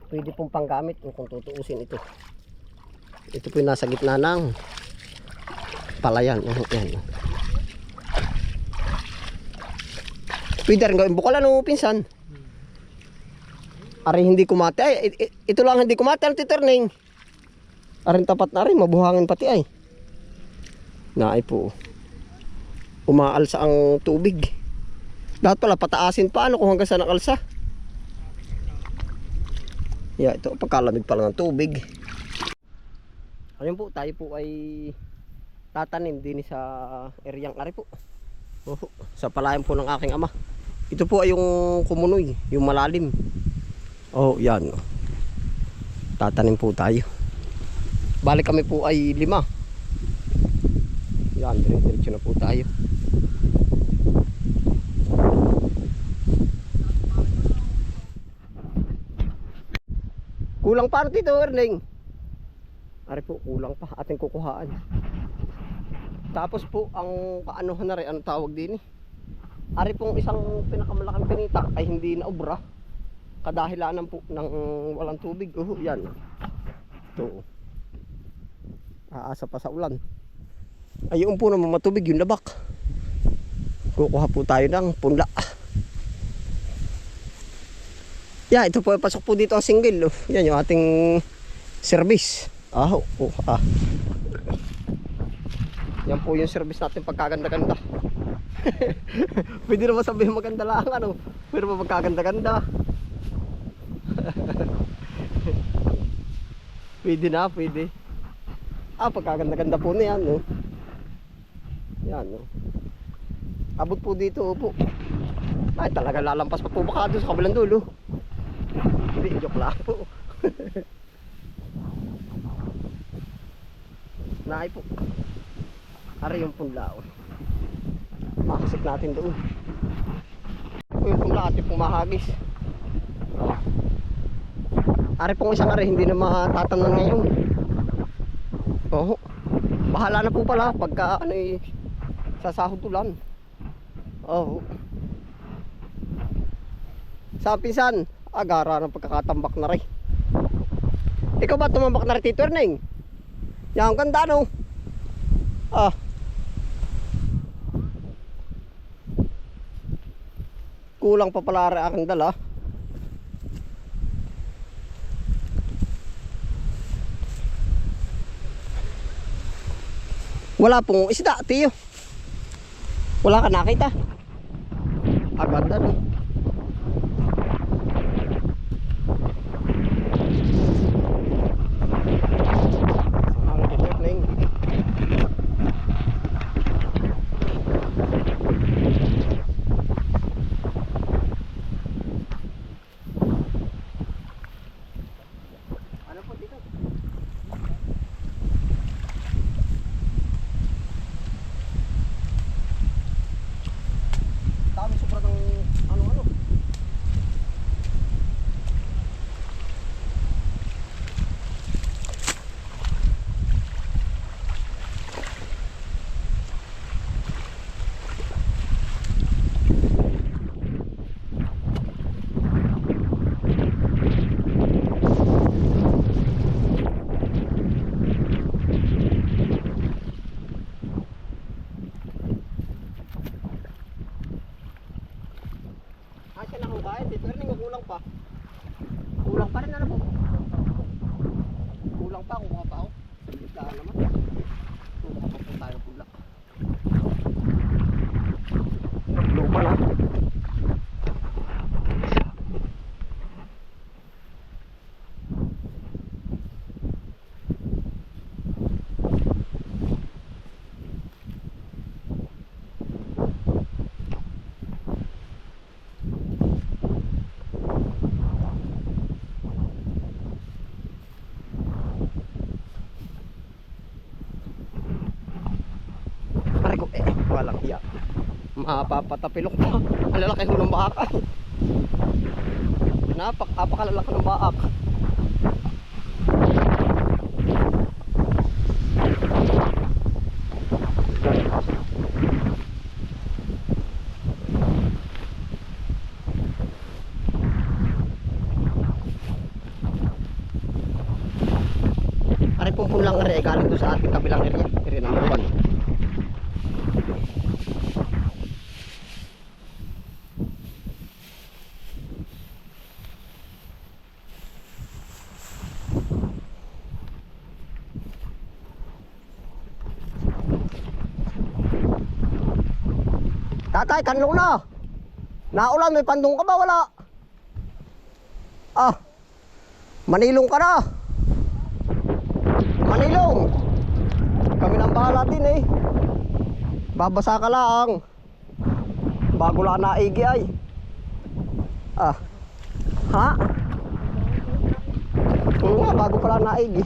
pwede pong panggamit kung tutuusin ito. Ito po yung nasa gitna ng palayan. Yan. Pwede rin gawin bukal ano pinsan. Ari hindi kumate ay ito lang hindi kumate ang titurning. Arin tapat na rin mabuhangin pati ay. Naay po. Umaalsa ang tubig. Dapat pala pataasin pa ano kung hanggang sa nakalsa. Yeah, ito pagkalamig pa lang ng tubig. Ayun po, tayo po ay tatanim din sa eryang ari po. Sa palayan po ng aking ama. Ito po ay yung kumunoy, yung malalim. Yan. Tatanim po tayo. Balik kami po ay 5. Yan, diretso na po tayo. Kulang pa dito, Erling. Ari po, kulang pa ating kukuhaan. Tapos po ang kaanuhan na rin, ano tawag din eh. Ari pong isang pinakamalaking pinitak ay hindi na obra. Kadahilanan po ng walang tubig. Yan. Ito. Aasa pa sa ulan. Ayun po naman matubig yung labak. Kukuha po tayo ng punla. Ito po, pasok po dito ang single. Yan yung ating service. Yan po yung service natin pagkaganda-ganda. Pwede naman sabihin maganda lang ano. Pero pagkaganda-ganda. Pwede. Pagkaganda-ganda po na yan. Yan. Abot po dito po. Ay talaga lalampas pa po baka doon sa kabilang dulo. Hindi, joke lang po. Naay po. Ari yung punla. Makasik natin doon. Yung punla ating pumahagis. Ari pong isang ari hindi na matatamnan ngayon. Bahala na po pala pagka sasahod ulan. Sa pinsan agara ng pagkakatambak na rin. Ikaw ba tumambak na rin, Tito Erning? Yan, ang ganda no? Kulang pa pala rin aking dala. Wala pong isda, tiyo. Wala ka nakita. Ganda no? Kulang pa rin ano po. Kulang pa, kukuha pa ako. Daan naman. Kukuha pa po tayo pula. Lupa lang. Walang hiya. Mapapatapilok pa. Ang lalaki ho ng baak. Napakalalaki ng baak. pong punlang area ay galing doon sa ating kabilang area. Area number 1. Tatay, kanlong na. Naulan, may pandong ka ba? Wala. Ah, manilong ka na. Manilong. Kami nang bahala din eh. Babasa ka lang. Bago lang naigi ay. Ah. Ha? Oo nga, bago pala naigi.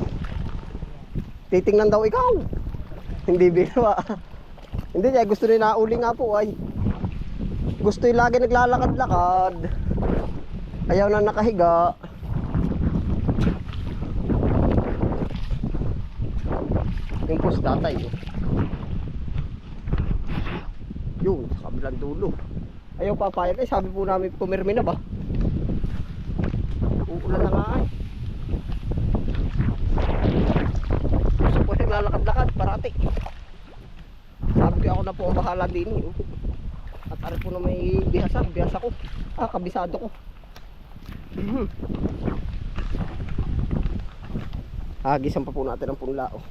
Titingnan daw ikaw. Hindi biro. Hindi niya, gusto nila nauli nga po ay. Gusto yung lagi naglalakad-lakad. Ayaw na nakahiga. Yung post datay yun, sa kabilang dulo. Ayaw papayag eh, sabi po namin pumirmi na ba? Uulan na nga ay. Gusto po naglalakad-lakad parati. Sabi ko ako na po ang bahala din eh. At ari po na may bihasa ko. Kabisado ko. Gisan pa po natin ang punlao.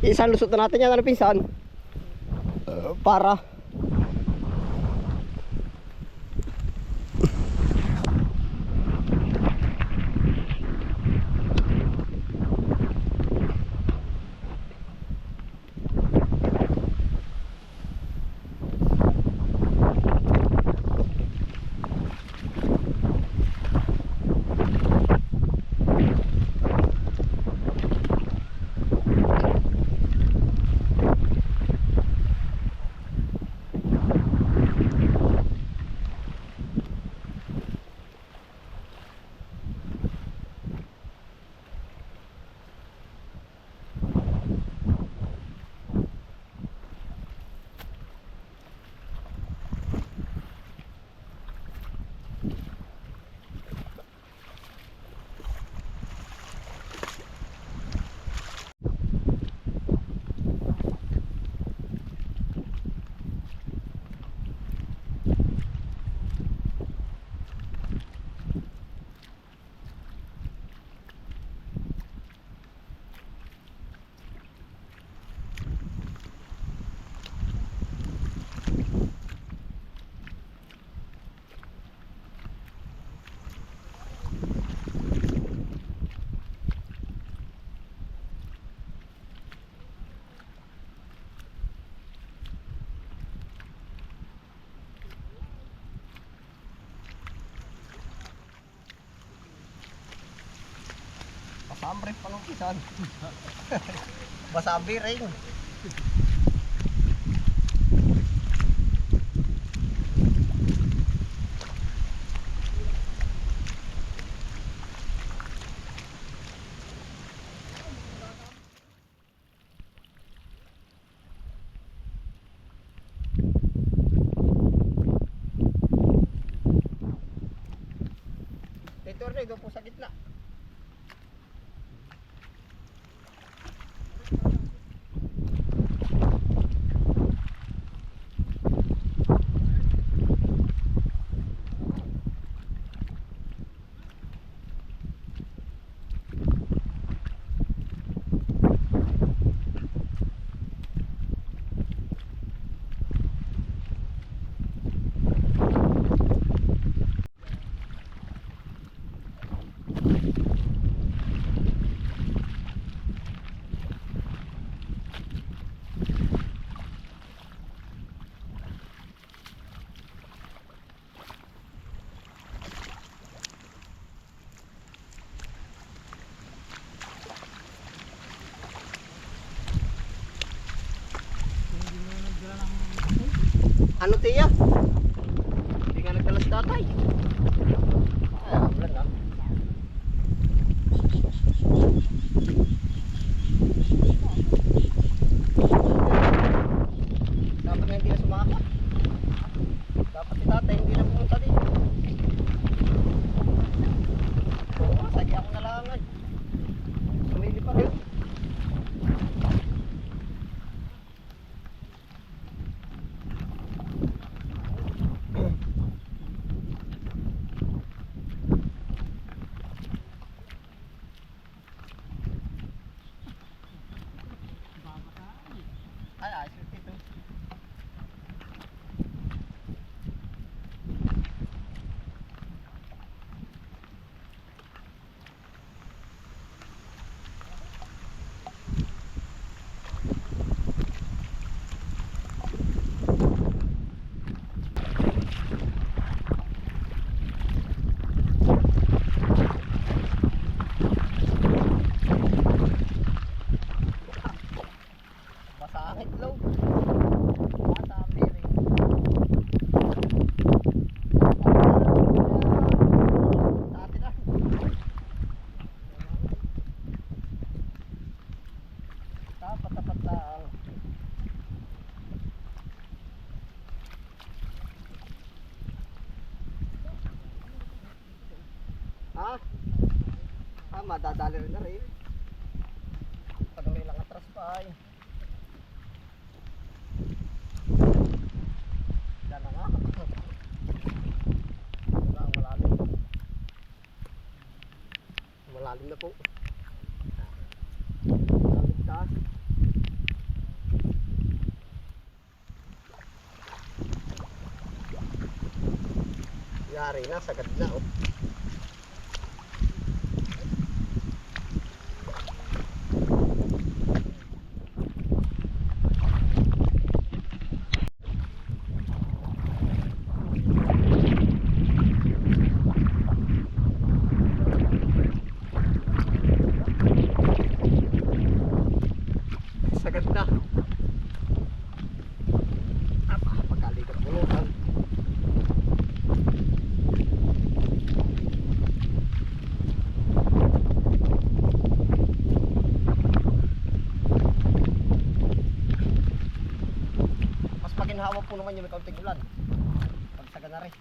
Isang lusot na natin yan, ano pinsan? Para pasambre pa nung pisan. Basabi rin. Dito rin, doon po sa gitna. Ano tiya? Hindi nga nagdalas tatay. Wala na. Dapat na hindi na sumaka. Dapat si tatay hindi na pumunta din. Oo, sagi ako na lang. madadali rin na rin. Pag may lang atras pa ay. Yan na nga. Malalim. Malalim na po. Maligtas. Yari na, sagad na oh. Sagad na. Pagkalikat bulutan. Mas paginhawa po naman yung may kaunting ulan. Pagsaga na rin.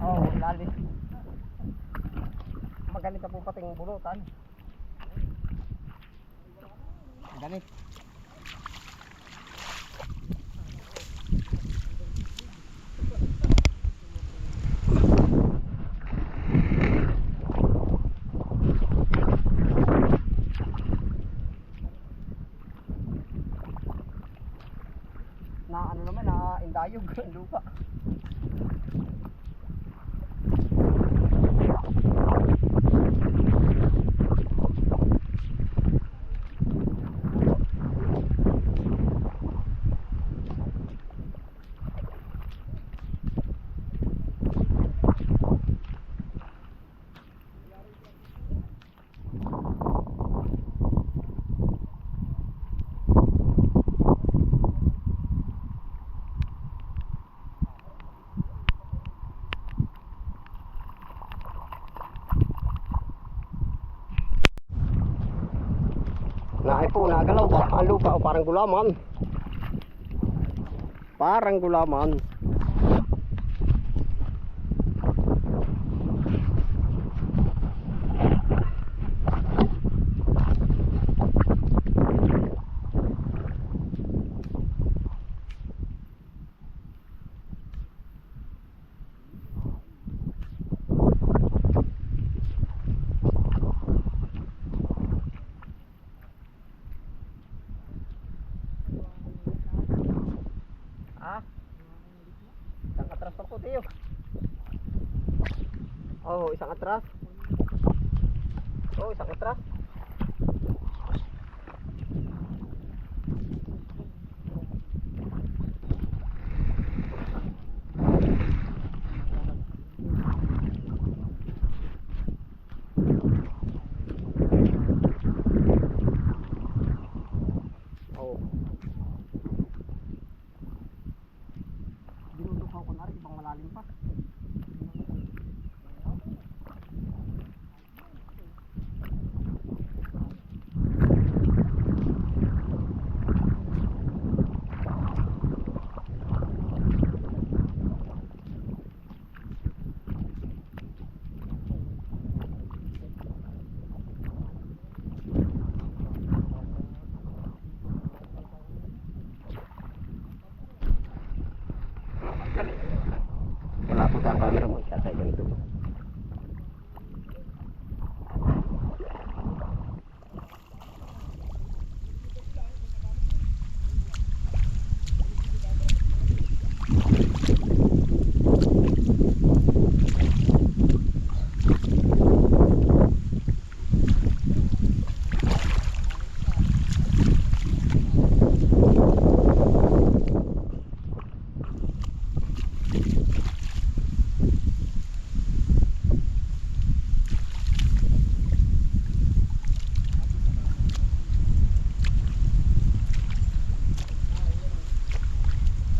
Oh, lalim. Maganit na po pating bulutan. Ganit. Na ano naman, na indayog ang lupa. Naay po, nagalaw ba? Ang lupa o parang gulaman. Parang gulaman. Isang atras pa po tayo. Oh, isang atras. Oh, isang atras. Oh. Dinudukhaw ko na rin, ibang malalim pa. Wala po sa camera mo, siya tayo ganito.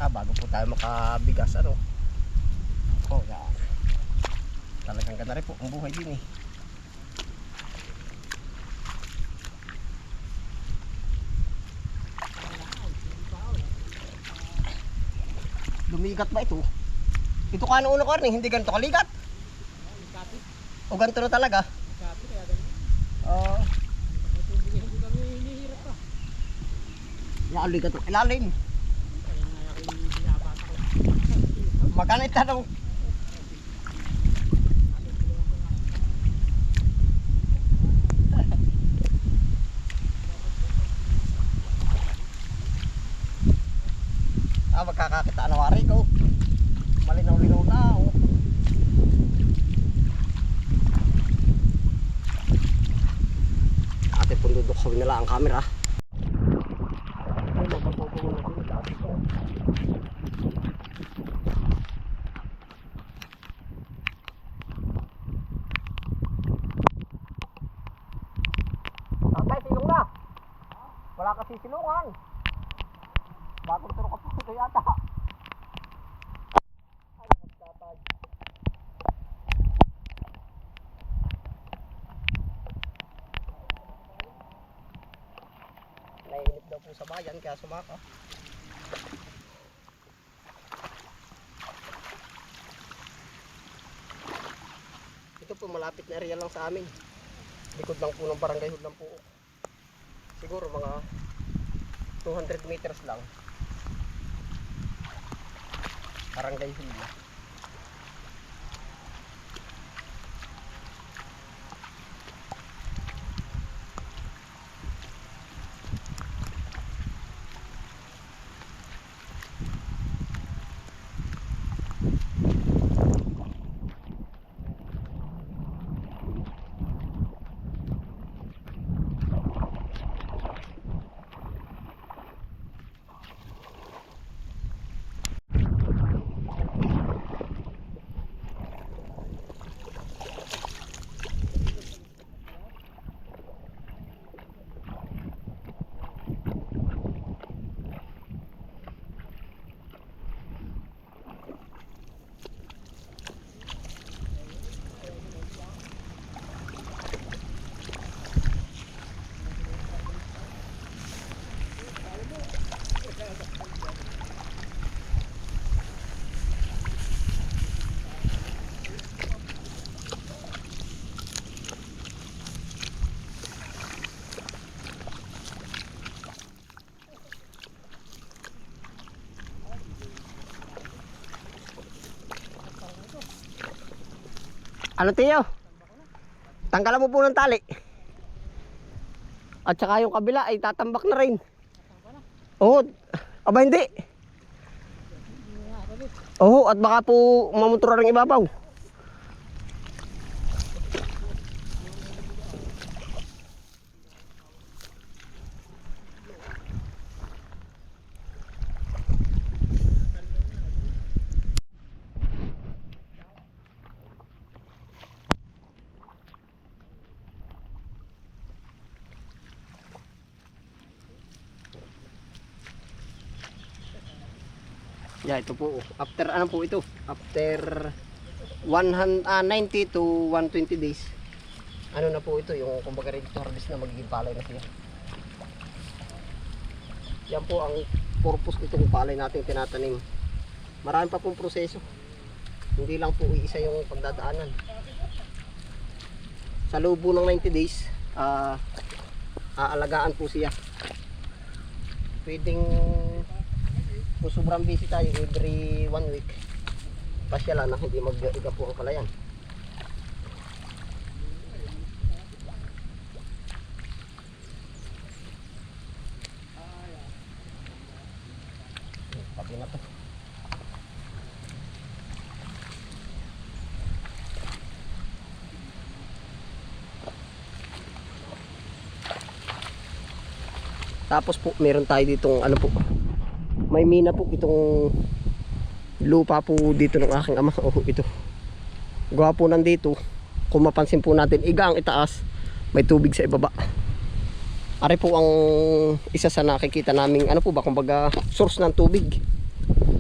Bago po tayo makabigas ano. Oh, yan. Talagang ganda rin po ang buhay din eh. Lumigat ba ito? Ito ka ano ko rin, hindi ganito kaligat. O ganito na talaga. Ligat ng ilalim. Magkano itanong? Magkakakita na wari ko. Malinaw-linaw na oh. Ate po dudukawin nila ang camera. Tatay, silong na. Wala kasi silungan. Bagong turo ka po ito yata. Ay, magtatay. Naiinip daw po sa bayan kaya sumaka. Ito po malapit na area lang sa amin. Likod lang po ng barangay Hudlan po. Siguro mga 200 meters lang. Barangay Hudlan. Ano tiyo? Tanggalan mo po ng tali. At saka yung kabila ay tatambak na rin. Oo. Aba hindi. Oo, at baka po mamutura ng ibabaw. Yeah, ito po. After ano po ito? After 90 to 120 days. Ano na po ito? Yung kumbaga ready to harvest na, magiging palay na siya. Yan po ang purpose nitong palay natin tinatanim. Marami pa pong proseso. Hindi lang po isa yung pagdadaanan. Sa loob ng 90 days, aalagaan po siya. Pwedeng kung sobrang busy tayo every 1 week, pasya lang na hindi mag-iga po ang palayan. Pati na to. Tapos po meron tayo ditong ano po, may mina po itong lupa po dito ng aking ama. Oh, ito. Gawa po nandito. Kung mapansin po natin, iga ang itaas, may tubig sa ibaba. Ari po ang isa sa nakikita naming ano po ba, kumbaga source ng tubig.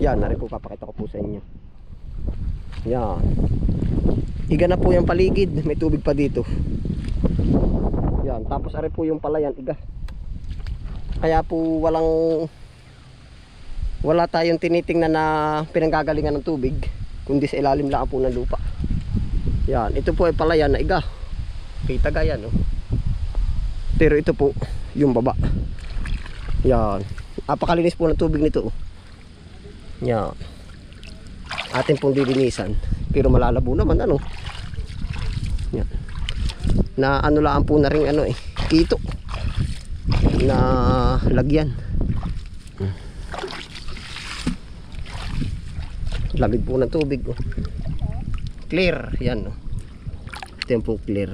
Yan, narin po papakita ko po sa inyo. Yan. Iga na po yung paligid, may tubig pa dito. Yan, tapos ari po yung palayan, iga. Kaya po wala tayong tinitingnan na pinanggagalingan ng tubig, kundi sa ilalim lang po ng lupa. Yan, ito po ay palayan na iga. Kita gaya, no? Pero ito po yung baba. Yan, napakalinis po ng tubig nito. Yan, atin pong dilinisan, pero malalabo naman, ano. Yan, na ano lang po na rin, ano kito na lagyan. Lamig po ng tubig, oh. Clear, yan, oh. Ito yung po clear.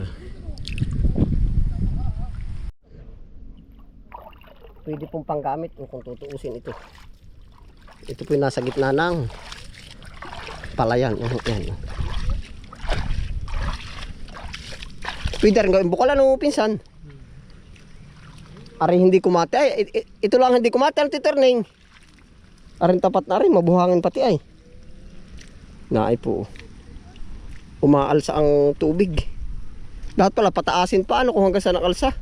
Pwede pong panggamit, oh, kung tutuusin ito. Ito po yung nasa gitna ng palayan, oh, yan, oh. Pwede rin gawin bukalan, oh, pinsan. Ari hindi kumate, ay ito lang hindi kumate, ang titurning. Arin tapat na rin, mabuhangin pati ay. Naay po. Umaalsa ang tubig. Dapat pala pataasin pa, ano, kung hanggang sa nakalsa.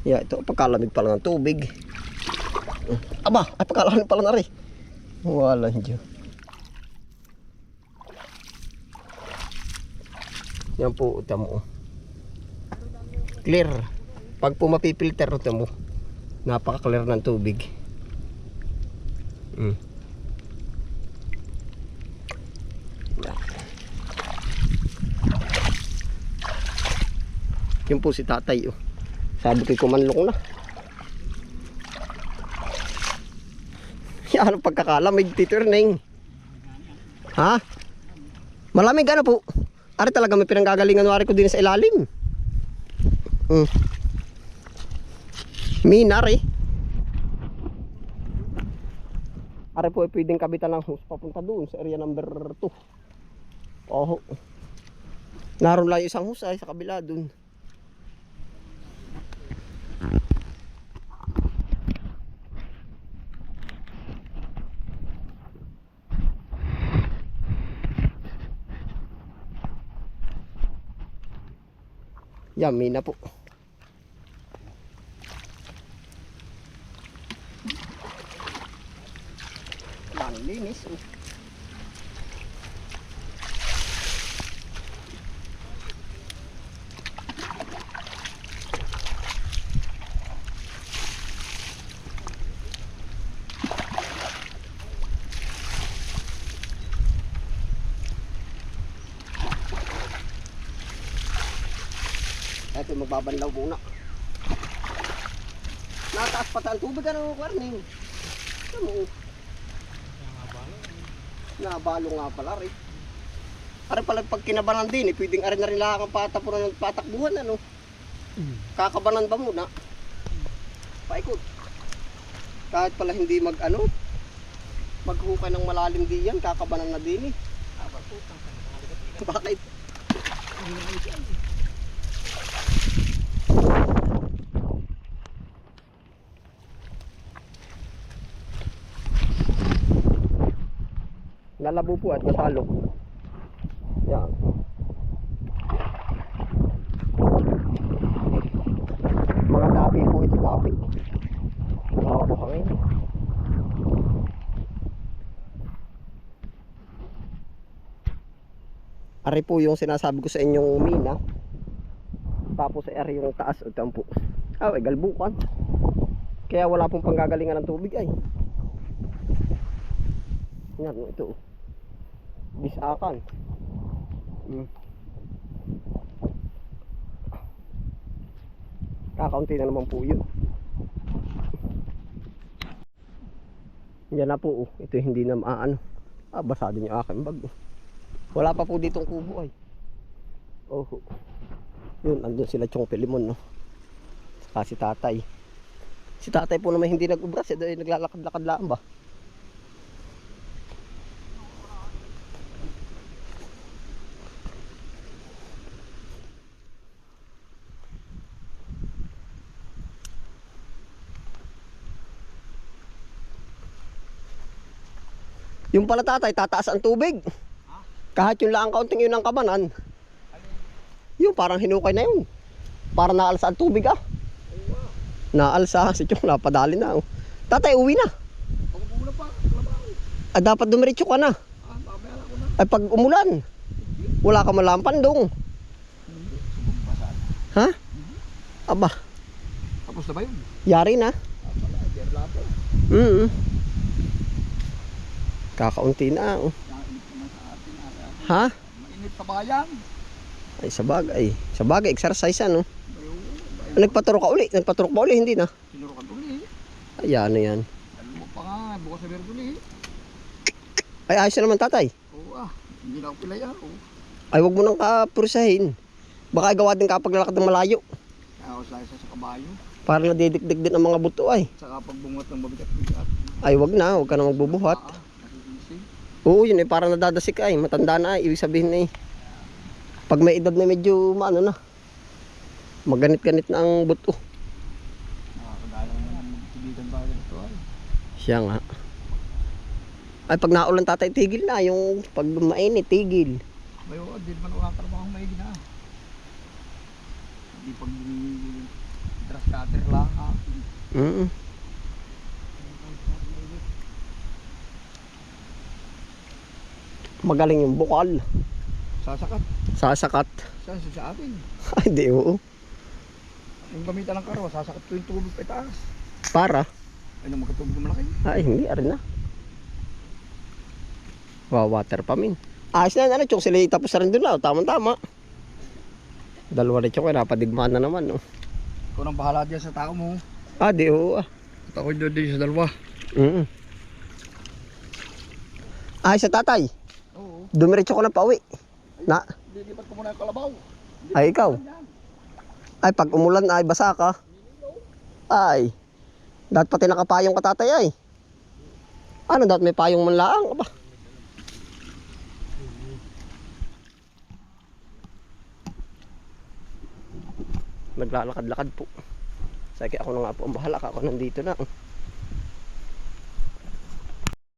Yeah, ito pagkalamig pala ng tubig. Aba, ay pagkalamig pala na rin. Wala dyan. Yan po, ito mo. Clear. Pag po mapipilter, ito mo. Napaka-clear ng tubig. Yun po si tatay, oh. Sabi ko kumanlok na. Yan ang pagkakalamig, titurning. Ha? Malamig ano po? Ari talaga may pinanggagalingan wari ko din sa ilalim. Minar eh. Ari po ay pwedeng kabitan ng hose papunta doon sa area number 2. Oh. Naroon lang yung isang hose ay sa kabila doon. Yan, mina po. Ang linis, oh. Ito magbabanlaw muna. Nataas pa ang tubig, ano, warning. Ano mo? Nabalo nga pala rin. Ari pala pag kinabanan din, pwedeng ari na rin lang ang patapunan ng patakbuhan, ano. Kakabanan ba muna? Paikot. Kahit pala hindi maghukay ng malalim diyan, kakabanan na din eh. Bakit? Nalabo po at nasalok. Yan. Mga dapi po ito, dapi. Mga buhangin. Ari po yung sinasabi ko sa inyong mina. Tapos ari yung taas o tampo. Ay galbukan. Kaya wala pong panggagalingan ng tubig ay. Yan, ito. Bisakan. Kakaunti na naman po yun. Yan na po, oh. Ito hindi na maano. Basado yung aking bag. Wala pa po ditong kubo ay. Oh. Yun, andun sila Chong Pelimon, no. Saka si tatay. Si tatay po naman hindi nag-ubras, naglalakad-lakad lang ba? Yung pala tatay, tataas ang tubig. Kahit yung laang kaunting yun ang kabanan. Yung parang hinukay na yun. Parang naalsa ang tubig ah. Naalsa, si Chong napadali na. Oh. Tatay, uwi na. Pag-umulan pa. Ah, dapat dumiretso ka na. Babaya ko na. Ay pag umulan, wala ka malampan dong. Ha? Aba, Tapos na ba yun? yari na. Kakaunti na. Oh. Ha? Mainit sa bayan. Ay sa bagay, exercise ano. Nagpaturo ka uli, nagpaturo pa uli, hindi na. Sinuro ka doon eh. Ayan, yan. Alam mo pa nga, bukas sa meron doon eh. Ay ayos na naman tatay. Oo hindi na ako pilaya. Ay wag mo nang kapursahin. Baka gawa din kapag lalakad ng malayo. Kaya ako sa kabayo. Para nadidikdik din ang mga buto ay. Saka pagbungat ng mabigat-bigat. Ay wag ka na magbubuhat. Nakikisig. Oo yun eh, parang nadadasik ay. Matanda na ay, ibig sabihin eh. Pag may edad na medyo maano na. Maganit-ganit na ang buto. Nakakadalang na magtibigan tayo nito ay. Siya nga. Ay pag naulan tatay, tigil na. Yung pag mainit, tigil. Bayo, di naman wala trabaho maigi na. Hindi pag grass cutter lang ha. Magaling yung bukal. Sasakat. Sasakat. Sa akin. Ay di oo. Yung gamitan ng karo, sasakat ko yung tubig pa itaas. Para? Ay, nang magkatubig na malaki. Ay hindi, arin na. Water pa min. Ayos na ano, Chong, sila tapos na rin doon na. Tama-tama. Dalawa rin, Chong, napadigmaan na naman. No? Ikaw nang bahala dyan sa tao mo. Ah, di oo. At ako doon din sa dalawa. Ayos sa tatay. Oo. Dumiretso ko na pauwi. Na? Lilipat ko muna yung kalabaw. Ay, ikaw. Ay, pag umulan ay basa ka. Ay. Dapat pati nakapayong ka tatay ay. Ano, dapat may payong man laang. Aba. Naglalakad-lakad po. Sige, ako na nga po ang bahala. Ako nandito na.